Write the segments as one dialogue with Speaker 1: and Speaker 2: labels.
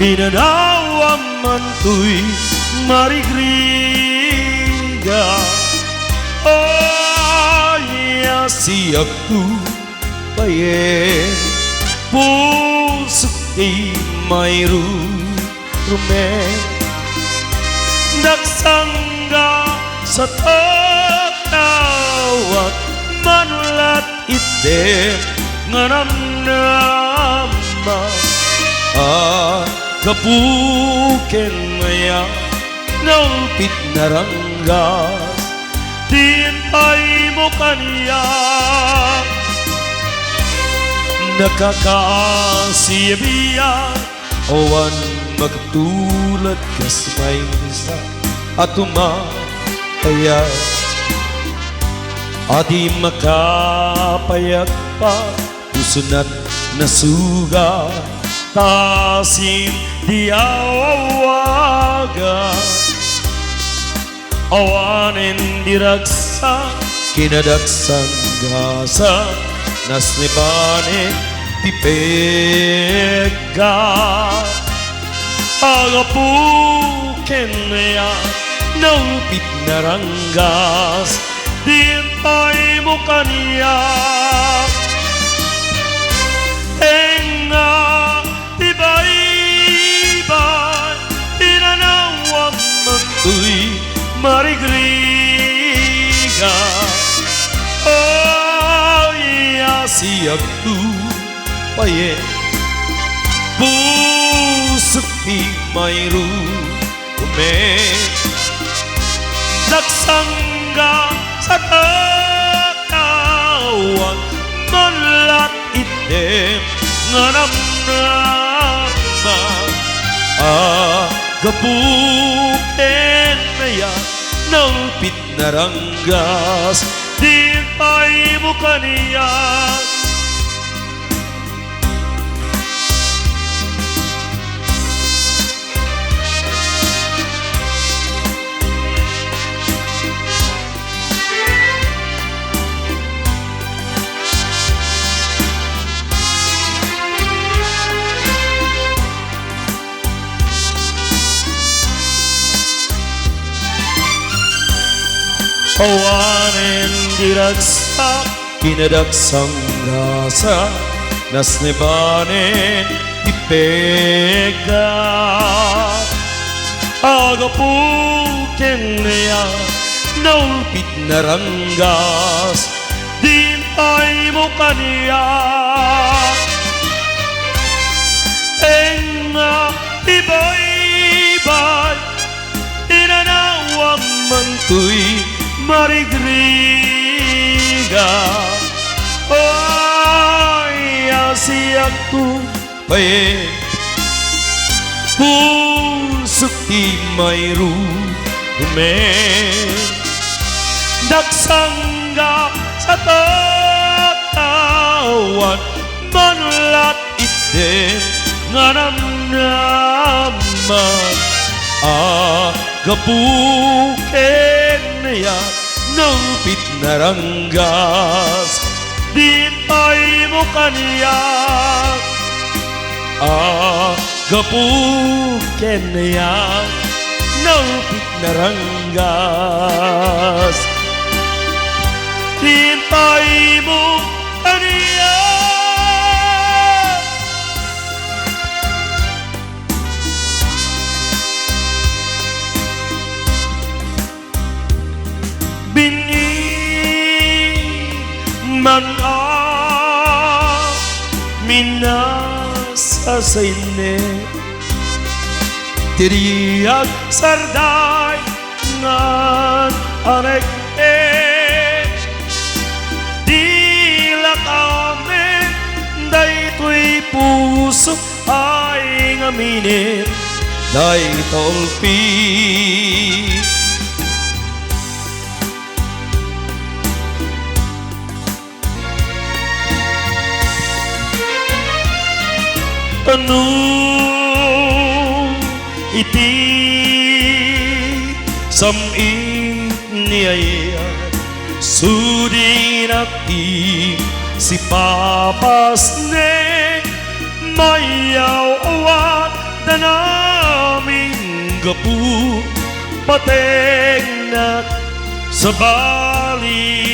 Speaker 1: Pinanawa man to'y marigriga. Ay, siyak tu bayen puso di may rumen. Nagsangga sa tatawat manulat ite nga namnama. Kapuken maya naupit na ranggas din ay mo kaniya. Nakakasiyabiya awan magtulad kas may isa at umataya. Adi makapayag pa pusunat na suga tasim di awaga. Awanin diragsa kinadaksang gasa nasnibane tipega. Agapuken ya naupit na ranggas din ay mo kaniya. Tengnga di baybay pinanawang manto'y marigriga. Ay, siyak tu paye pusok di may rumen. Nagsangga sa tatawang manulat item nga namnama. Agapuken maya naupit na ranggas din ay mo kaniya. Awanin diragsak kinadaksang rasa nasnebanen ipega. Agapuken ya naupit na ranggas din ay mo kaniya. Tengnga di baybay pinanawang manto'y marigriga. Ay, siyak tu baye pusok di may rumen. Nagsangga sa tatawan manulat item nga namnaman. Agapuken ya naupit na ranggas din ay mo kaniya. Agapuken ya naupit na ranggas din ay mo kaniya. Man minasasayne tiriyak sarday ngan anek dila kami daytoy puso ay ngaminit day tolpi. Ano iti samit niyaya sudi nati si papas ne mayaw awat na naming gapu patengnga sa bali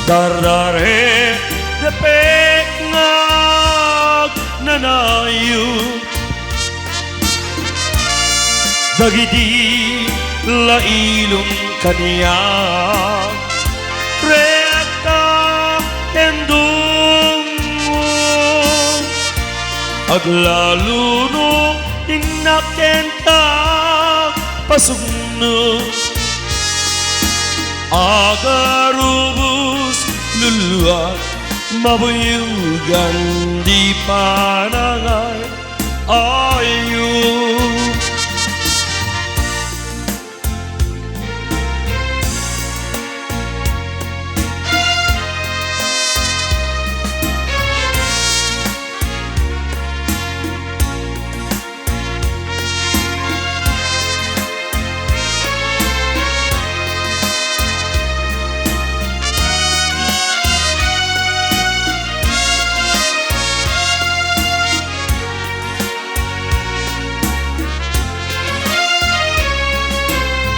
Speaker 1: dardarepdepek ngag nanayon dagiti lailong kaniya rekta kendung aglaluno inakenta pasugno agarubus luluat mabuyugan di panangay ayu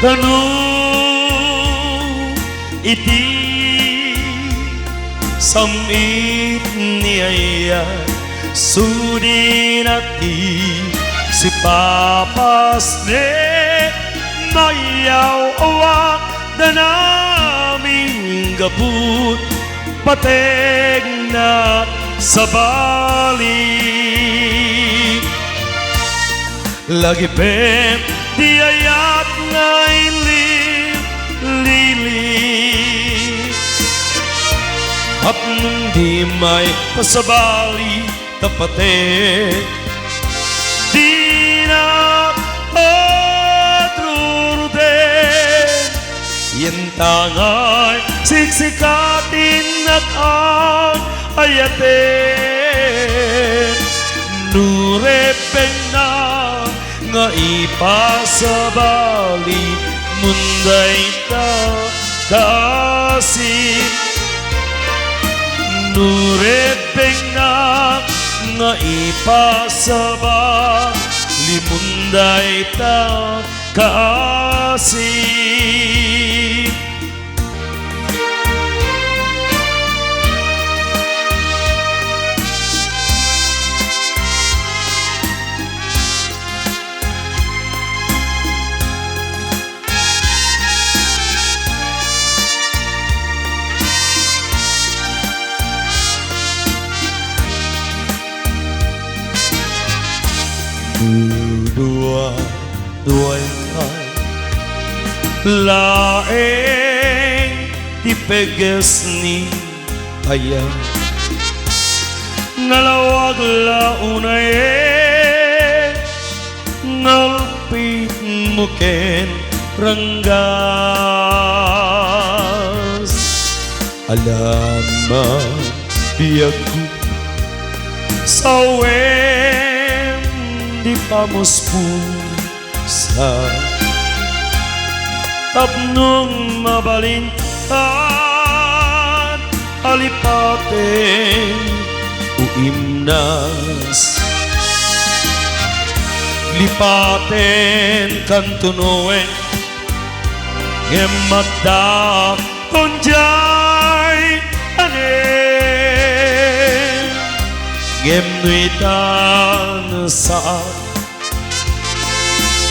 Speaker 1: Tanong iti samit niya sudin ati si papas ne mayaw awak danaming gabut pategna sa bali lagi pem diayat ngay lili hapnong di may pasabali tapate di na patruruden yan tangay siksikatin at ang ayaten nurepeng na nga ipasabali munday ta kasin nurepeng na nga ipasabali munday ta kasin duduaem laeng tipeges ni aya nalawag launay ngalpit muken ranggas alama biyagu sawem di pamuspusa tapnong mabalintan alipaten uimnas lipaten kantunoen ngemadda konjay anen ngemnuitan saat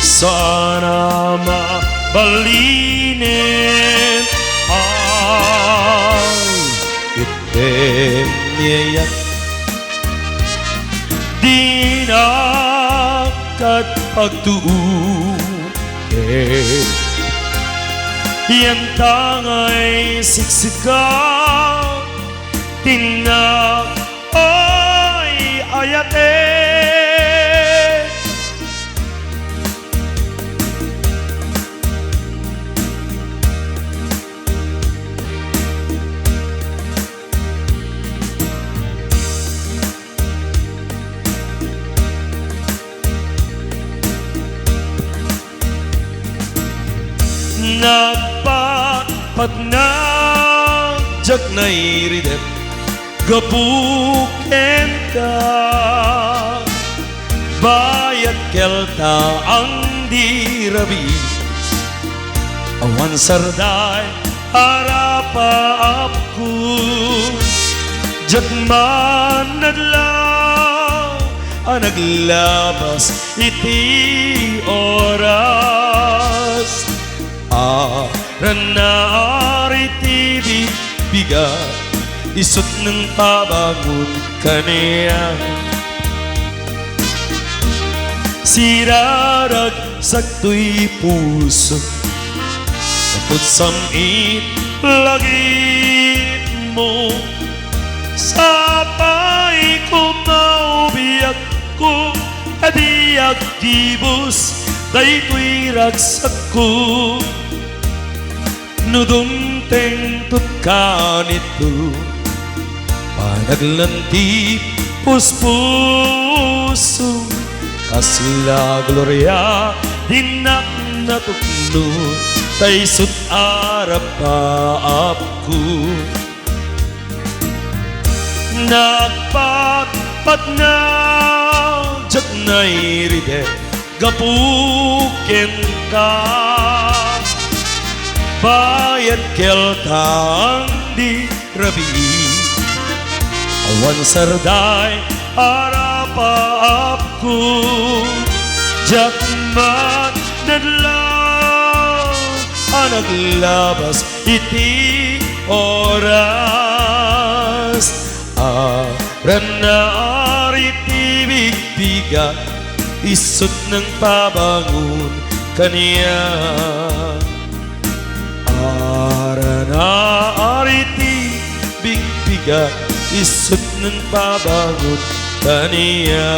Speaker 1: sana mabalinin ay item niya di nakat pagtuunin yan tangay siksikan tinak ay ayate nagpatpat na jak na iridep gapuken ka bayat kelta ang dirabi awan sarday arapa apku jagman nadlaw naglabas iti oras aran iti bigat isut ng pabangon kaniya sirarag sakto'y puso kaput samit langit mo sapay kumaubiyak ko adiyak tibus dayto'y ragsak ko nudumteng tutkan ito panaglantip puspuso kasla gloria dinak natukno tay sut arap paapku nagpatpat na jak nairide gapuken ka bayat keltang di rabi awan sarday arapaapku jakman nadlaw naglabas iti oras aran na ariti bigbiga isut ng pabangon kaniya aran na ariti bigbiga isut ng pabangon kaniya